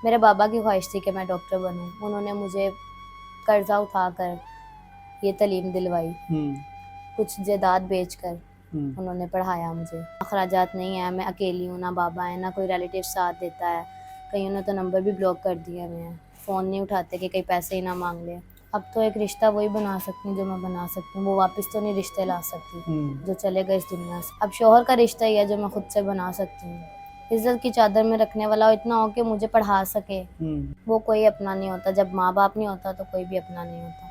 मेरे बाबा की ख्वाहिश थी कि मैं डॉक्टर बनूं। उन्होंने मुझे कर्जा उठाकर ये तालीम दिलवाई। कुछ जायदाद बेचकर उन्होंने पढ़ाया मुझे। अखराजात नहीं है, मैं अकेली हूँ, ना बाबा है, ना कोई रिलेटिव साथ देता है। कईयों ने तो नंबर भी ब्लॉक कर दिए हुए हैं, फ़ोन नहीं उठाते कि कहीं पैसे ही ना मांग ले। अब तो एक रिश्ता वही बना सकती हूँ जो मैं बना सकती हूँ, वो वापस तो नहीं रिश्ते ला सकती जो चले गए इस दुनिया से। अब शोहर का रिश्ता ही है जो मैं खुद से बना सकती हूँ। इज्जत की चादर में रखने वाला इतना हो कि मुझे पढ़ा सके, वो कोई अपना नहीं होता। जब माँ बाप नहीं होता तो कोई भी अपना नहीं होता।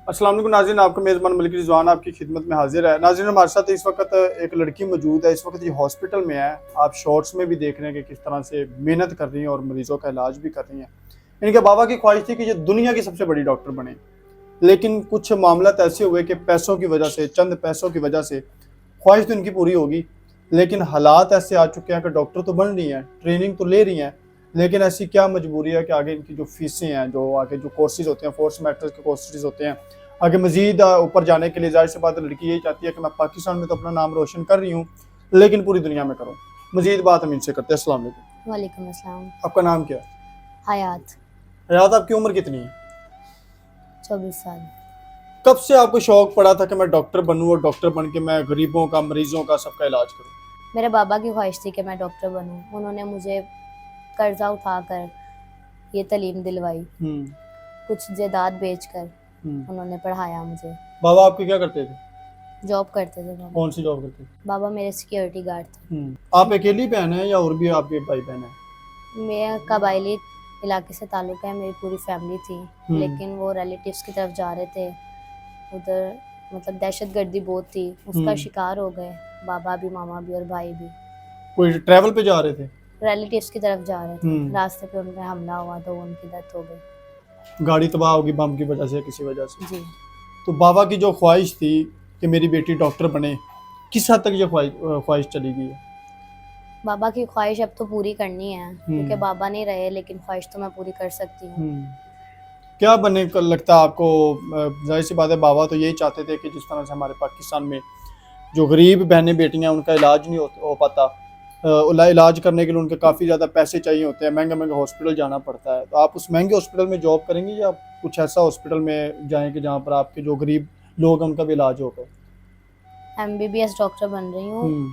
अस्सलाम वालेकुम नाज़रीन, आपका मेज़बान मलिक रिजवान आपकी खिदमत में हाजिर है। नाज़रीन, हमारे साथ इस वक्त एक लड़की मौजूद है। इस वक्त ये हॉस्पिटल में है। आप शॉर्ट्स में भी देख रहे हैं कि किस तरह से मेहनत कर रही हैं और मरीजों का इलाज भी कर रही हैं। इनके बाबा की ख्वाहिश थी कि ये दुनिया की सबसे बड़ी डॉक्टर बने, लेकिन कुछ मामला ऐसे हुए कि पैसों की वजह से, चंद पैसों की वजह से ख्वाहिश तो इनकी पूरी होगी, लेकिन हालात ऐसे आ चुके हैं कि डॉक्टर तो बन रही हैं, ट्रेनिंग तो ले रही हैं, लेकिन ऐसी क्या मजबूरी है कि आगे इनकी जो फीसें हैं, जो आगे जो कोर्सेज होते हैं, 4 सेमेस्टर के कोर्सेज होते हैं, आगे मजीद ऊपर जाने के लिए जाहिर सी बात है लड़की यही चाहती है कि मैं पाकिस्तान में तो अपना नाम रोशन कर रही हूँ, लेकिन पूरी दुनिया में करूँ। मजीद बात हम इनसे करते हैं। अस्सलाम वालेकुम। वालेकुम अस्सलाम। आपका नाम क्या है? हयात। हयात, आपकी उम्र कितनी है? 24 साल। कब से आपको शौक पड़ा था कि मैं डॉक्टर बनूं और डॉक्टर बन के मैं गरीबों का, मरीजों का, सबका इलाज करूं? मेरे बाबा की ख्वाहिश थी कि मैं डॉक्टर बनूं। उन्होंने मुझे कर्जा उठाकर ये तालीम दिलवाई। कुछ जायदाद बेचकर उन्होंने पढ़ाया मुझे। बाबा आपके क्या करते थे? जॉब करते थे बाबा। कौन सी जॉब करते थे? बाबा मेरे सिक्योरिटी गार्ड थे। आप अकेली बहन है या और भी आपके भाई बहन है? मेरा कबायली इलाके से ताल्लुक़ है, मेरी पूरी फैमिली थी, लेकिन वो रिलेटिव्स की तरफ जा रहे थे। उधर मतलब दहशतगर्दी बहुत थी, उसका शिकार हो गए बाबा भी, मामा भी और भाई भी। कोई ट्रैवल पे जा रहे थे? रिलेटिव्स की तरफ जा रहे थे, रास्ते पे उन पे हमला हुआ तो उनकी डेथ हो गई। गाड़ी तबाह होगी बम की वजह से, किसी वजह से? जी। तो बाबा की जो ख्वाहिश थी कि मेरी बेटी डॉक्टर बने, किस हद तक ये ख्वाहिश चली गई है? बाबा की ख्वाहिश अब तो पूरी करनी है, क्योंकि बाबा नहीं रहे, लेकिन ख्वाहिश तो मैं पूरी कर सकती हूँ। क्या बनने को लगता है आपको? जाहिर सी बात है, बाबा तो यही चाहते थे कि जिस तरह से हमारे पाकिस्तान में जो गरीब बहनें बेटियां उनका इलाज नहीं हो पाता, इलाज करने के लिए उनके काफ़ी ज़्यादा पैसे चाहिए होते हैं, महंगे महंगे हॉस्पिटल जाना पड़ता है। तो आप उस महंगे हॉस्पिटल में जॉब करेंगे या कुछ ऐसा हॉस्पिटल में जाएंगे जहाँ पर आपके जो गरीब लोग हैं उनका भी इलाज हो पाए? MBBS डॉक्टर बन रही हूँ।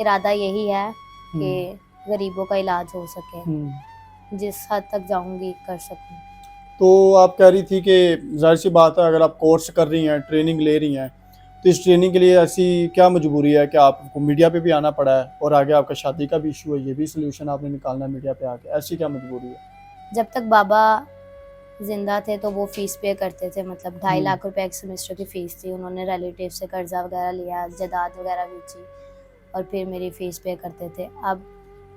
इरादा यही है कि गरीबों का इलाज हो सके, जिस हद तक जाऊंगी कर सकूं। तो आप कह रही थी कि जाहिर सी बात है, अगर आप कोर्स कर रही हैं, ट्रेनिंग ले रही हैं, तो इस ट्रेनिंग के लिए ऐसी क्या मजबूरी है कि आपको मीडिया पे भी आना पड़ा है और आगे आपका शादी का भी इशू है, ये भी सोल्यूशन आपने निकालना है मीडिया पे आके? ऐसी क्या मजबूरी है? जब तक बाबा जिंदा थे तो वो फीस पे करते थे, मतलब 2.5 लाख रुपए एक सेमेस्टर की फ़ीस थी। उन्होंने रिलेटिव से कर्जा वगैरह लिया, जायदाद वगैरह बेची और फिर मेरी फ़ीस पे करते थे। अब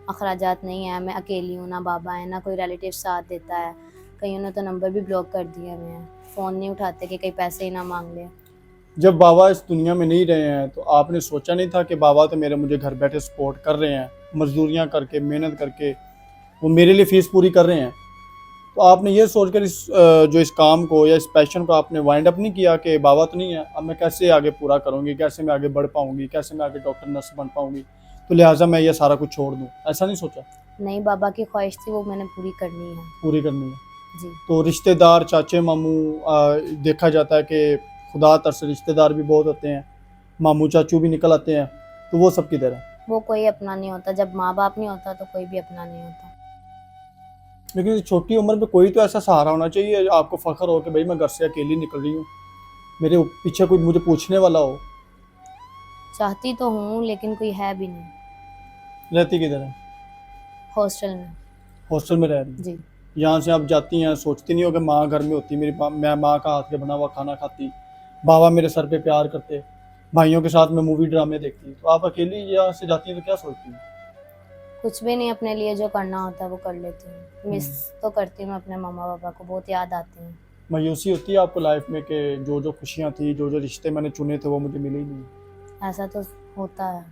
अखराजात नहीं है, मैं अकेली हूँ, ना बाबा है, ना कोई रिलेटिव साथ देता है। कईयों ने तो नंबर भी ब्लॉक कर दिए हुए हैं, फ़ोन नहीं उठाते कि कहीं पैसे ही ना मांग ले। जब बाबा इस दुनिया में नहीं रहे हैं तो आपने सोचा नहीं था कि बाबा तो मेरे मुझे घर बैठे सपोर्ट कर रहे हैं, मजदूरियाँ करके, मेहनत करके वो मेरे लिए फ़ीस पूरी कर रहे हैं? तो आपने ये सोचकर इस काम को या इस पैशन को आपने वाइंड अप नहीं किया कि बाबा तो नहीं है, अब मैं कैसे आगे पूरा करूँगी, कैसे मैं आगे बढ़ पाऊँगी, कैसे मैं आगे डॉक्टर नर्स बन पाऊँगी, तो लिहाजा मैं ये सारा कुछ छोड़ दूँ? ऐसा नहीं सोचा? नहीं, बाबा की ख्वाहिश थी, वो मैंने पूरी करनी है। पूरी करनी है। जी। तो रिश्तेदार, चाचे मामू, देखा जाता है कि खुदा तरस रिश्तेदार भी बहुत होते हैं, मामू चाचू भी निकल आते हैं, तो वो सब किधर है? वो कोई अपना नहीं होता, जब माँ बाप नहीं होता तो कोई भी अपना नहीं होता। लेकिन इस छोटी उम्र में कोई तो ऐसा सहारा होना चाहिए, आपको फ़ख्र हो कि भाई मैं घर से अकेली निकल रही हूँ, मेरे पीछे कोई मुझे पूछने वाला हो। चाहती तो हूँ लेकिन कोई है भी नहीं। रहती किधर है? हॉस्टल में। हॉस्टल में रह रही है। जी। यहाँ से आप जाती हैं, सोचती नहीं हो कि माँ घर में होती, मैं माँ का हाथ के बना हुआ खाना खाती, बाबा मेरे सर पे प्यार करते, भाइयों के साथ में मूवी ड्रामे देखती। तो आप अकेली यहाँ से जाती हैं तो क्या सोचती हैं? कुछ भी नहीं, अपने लिए जो करना होता है वो कर लेती हूँ। मिस तो करती हूँ, मैं अपने मामा पापा को बहुत याद आती हूँ। मायूसी होती है आपको लाइफ में कि जो जो खुशियाँ थी, जो जो रिश्ते मैंने चुने थे वो मुझे मिले ही नहीं? ऐसा तो होता है।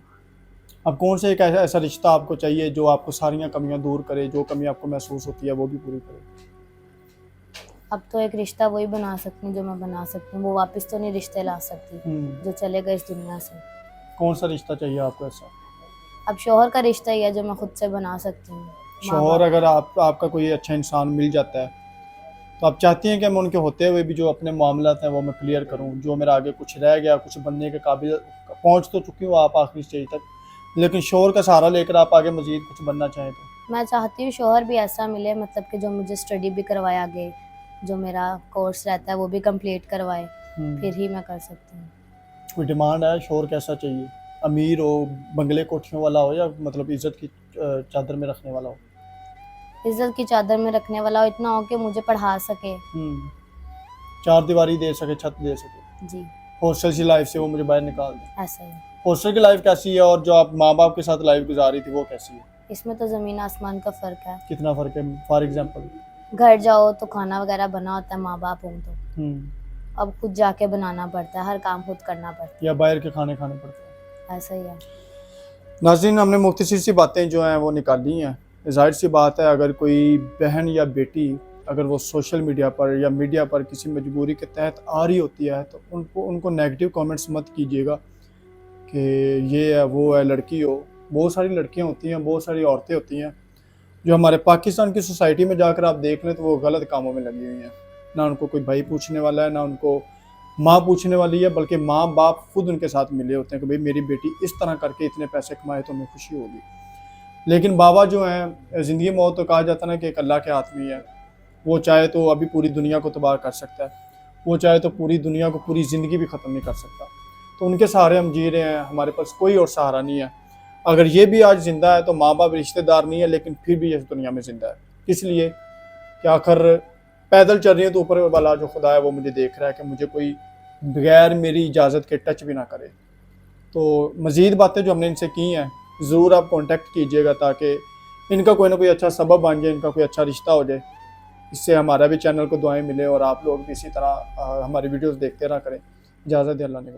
अब कौन सा एक ऐसा रिश्ता आपको चाहिए जो आपको सारियाँ कमियाँ दूर करे, जो कमी आपको महसूस होती है वो भी पूरी करे? अब तो एक रिश्ता वही बना सकती हूँ जो मैं बना सकती हूँ, वो वापस तो नहीं रिश्ते ला सकती जो चले गए इस दुनिया से। कौन सा रिश्ता चाहिए आपको ऐसा? अब शोहर का रिश्ता ही है जो मैं खुद से बना सकती हूँ। शोहर अगर आपका कोई अच्छा इंसान मिल जाता है तो आप चाहती हैं कि मैं उनके होते हुए भी जो अपने मामलात हैं वो मैं क्लियर करूं, जो मेरा आगे कुछ रह गया, कुछ बनने के काबिल पहुंच तो चुकी हूँ आप आखिरी स्टेज तक, लेकिन शोहर का सहारा लेकर आप आगे मजीद कुछ बनना चाहें तो? मैं चाहती हूँ शोहर भी ऐसा मिले, मतलब कि जो मुझे स्टडी भी करवाए आगे, जो मेरा कोर्स रहता है वो भी कंप्लीट करवाए, फिर ही मैं कर सकती हूँ। कोई डिमांड है शोहर कैसा चाहिए? अमीर हो, बंगले कोठियों वाला हो, या मतलब इज्जत की चादर में रखने वाला हो? इज्जत की चादर में रखने वाला हो, इतना हो कि मुझे पढ़ा सके। चार दीवारी दे सके, छत दे सके। जी, हॉस्टल की लाइफ से वो मुझे बाहर निकाल दे। ऐसा ही। हॉस्टल की लाइफ कैसी है और जो आप माँ बाप के साथ लाइफ गुजार रही थी वो कैसी है? इसमें तो ज़मीन आसमान का फ़र्क है। कितना फ़र्क है? फॉर एग्जांपल, घर जाओ तो खाना वगैरह बना होता है, माँ बाप हों तो अब खुद जाके बनाना पड़ता है, हर काम खुद करना पड़ता या बाहर के खाने खाने पड़ते हैं। है, ऐसा ही है। नाज़रीन, हमने मुख्तसर सी बातें जो हैं वो निकाली हैं। ज़ाहिर सी बात है, अगर कोई बहन या बेटी अगर वो सोशल मीडिया पर या मीडिया पर किसी मजबूरी के तहत आ रही होती है तो उनको नेगेटिव कमेंट्स मत कीजिएगा कि ये है वो है, लड़की हो। बहुत सारी लड़कियां होती हैं, बहुत सारी औरतें होती हैं जो हमारे पाकिस्तान की सोसाइटी में जाकर आप देख लें तो वो गलत कामों में लगी हुई हैं। ना उनको कोई भाई पूछने वाला है, ना उनको माँ पूछने वाली है, बल्कि माँ बाप खुद उनके साथ मिले होते हैं कि भाई मेरी बेटी इस तरह करके इतने पैसे कमाए तो हमें खुशी होगी। लेकिन बाबा जो हैं, ज़िंदगी मौत तो कहा जाता है ना कि एक अल्लाह के हाथ में ही है। वो चाहे तो अभी पूरी दुनिया को तबाह कर सकता है, वो चाहे तो पूरी दुनिया को पूरी ज़िंदगी भी ख़त्म नहीं कर सकता। तो उनके सहारे हम जी रहे हैं, हमारे पास कोई और सहारा नहीं है। अगर ये भी आज ज़िंदा है तो माँ बाप रिश्तेदार नहीं है, लेकिन फिर भी इस दुनिया में ज़िंदा है। इसलिए कि आखिर पैदल चल रही है तो ऊपर वाला जो खुदा है वो मुझे देख रहा है कि मुझे कोई बगैर मेरी इजाज़त के टच भी ना करे। तो मज़ीद बातें जो हमने इनसे की हैं ज़रूर आप कांटेक्ट कीजिएगा ताकि इनका कोई ना कोई अच्छा सबब बन जाए, इनका कोई अच्छा रिश्ता हो जाए। इससे हमारा भी चैनल को दुआएं मिले और आप लोग भी इसी तरह हमारी वीडियोस देखते रहा करें। इजाज़त है, अल्लाह ने।